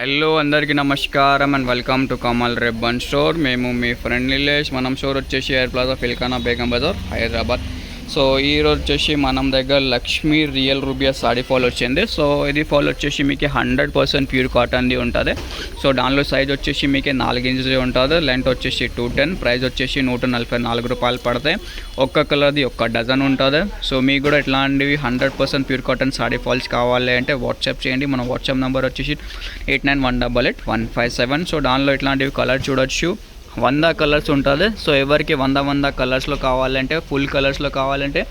Hello అందరికీ నమస్కారం and welcome to Kamal రెబ్బన్ స్టోర్. మేము మీ ఫ్రెండ్ నిలేష్. మనం స్టోర్ వచ్చేసి ఎయిర్ ప్లాజా ఫిల్కానా బేగం బజార్ హైదరాబాద్. సో ఈరోజు వచ్చేసి మనం దగ్గర లక్ష్మీ రియల్ రూబియా సాడీ ఫాల్ వచ్చింది. సో ఇది ఫాల్ వచ్చేసి మీకు 100% ప్యూర్ కాటన్ది ఉంటుంది. సో దానిలో సైజ్ వచ్చేసి మీకు 4 ఇంచుది ఉంటుంది. లెంత్ వచ్చేసి 210. ప్రైస్ వచ్చేసి 144 రూపాయలు పడతాయి. ఒక్క కలర్ది ఒక్క డజన్ ఉంటుంది. సో మీకు కూడా ఇట్లాంటివి 100% ప్యూర్ కాటన్ సాడీ ఫాల్స్ కావాలి అంటే వాట్సాప్ చేయండి. మన వాట్సాప్ నెంబర్ వచ్చేసి 89188157. సో దానిలో ఇట్లాంటివి కలర్ చూడొచ్చు. 100 కలర్స్ ఉంటుంది. సో ఎవరికి 100 కలర్స్లో కావాలంటే, ఫుల్ కలర్స్లో కావాలంటే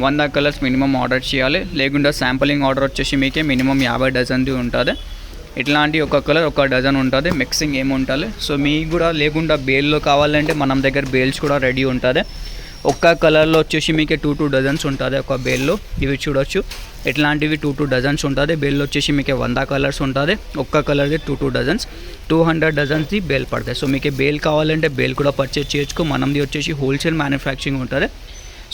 100 కలర్స్ మినిమం ఆర్డర్ చేయాలి. లేకుండా శాంపులింగ్ ఆర్డర్ వచ్చేసి మీకే మినిమం 50 డజన్ది ఉంటుంది. ఇట్లాంటి ఒక కలర్ ఒక డజన్ ఉంటుంది. మిక్సింగ్ ఏమి ఉంటుంది. సో మీకు కూడా లేకుండా బేల్లో కావాలంటే మన దగ్గర బేల్స్ కూడా రెడీ ఉంటుంది. ఒక్క కలర్లో వచ్చేసి మీకు 2 డజన్స్ ఉంటుంది ఒక బేల్లో. ఇవి చూడొచ్చు, ఇట్లాంటివి 2 డజన్స్ ఉంటుంది. బేల్లో వచ్చేసి మీకు 100 కలర్స్ ఉంటుంది. ఒక్క కలర్ది 2 డజన్స్, 200 డజన్స్ది బేల్ పడతాయి. సో మీకు బేల్ కావాలంటే బేల్ కూడా పర్చేజ్ చేయొచ్చు. మనది వచ్చేసి హోల్సేల్ మ్యానుఫ్యాక్చరింగ్ ఉంటుంది.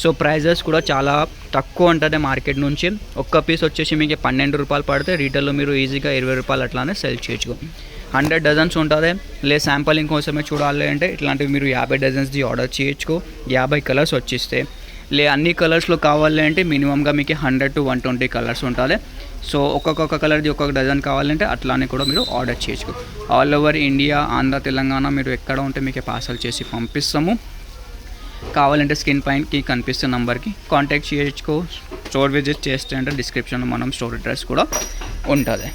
సో ప్రైజెస్ కూడా చాలా తక్కువ ఉంటుంది మార్కెట్ నుంచి. ఒక్క పీస్ వచ్చేసి మీకు 12 రూపాయలు పడితే రీటైల్లో మీరు ఈజీగా 20 రూపాయలు అట్లానే సెల్ చేయొచ్చు. 100 డజన్స్ ఉంటుంది. శాంపలింగ్ కోసమే చూడాలి అంటే ఇట్లాంటివి మీరు 50 డజన్స్ది ఆర్డర్ చేయొచ్చు. 50 కలర్స్ వచ్చేస్తే అన్ని కలర్స్లో కావాలి అంటే మినిమంగా మీకు 100 to 120 కలర్స్ ఉంటుంది. సో ఒక్కొక్క కలర్ది ఒక్కొక్క డజన్ కావాలంటే అట్లానే కూడా మీరు ఆర్డర్ చేయొచ్చు. All over India, Andhra, Telangana మీరు ఎక్కడ ఉంటే మీకు పార్సల్ చేసి పంపిస్తాము. కావాలంటే స్క్రీన్ పైనకి కనిపిస్తున్న నెంబర్కి కాంటాక్ట్ చేయొచ్చు. స్టోర్ విజిట్ చేస్తే అంటే డిస్క్రిప్షన్లో మనం స్టోర్ అడ్రస్ కూడా ఉంటుంది.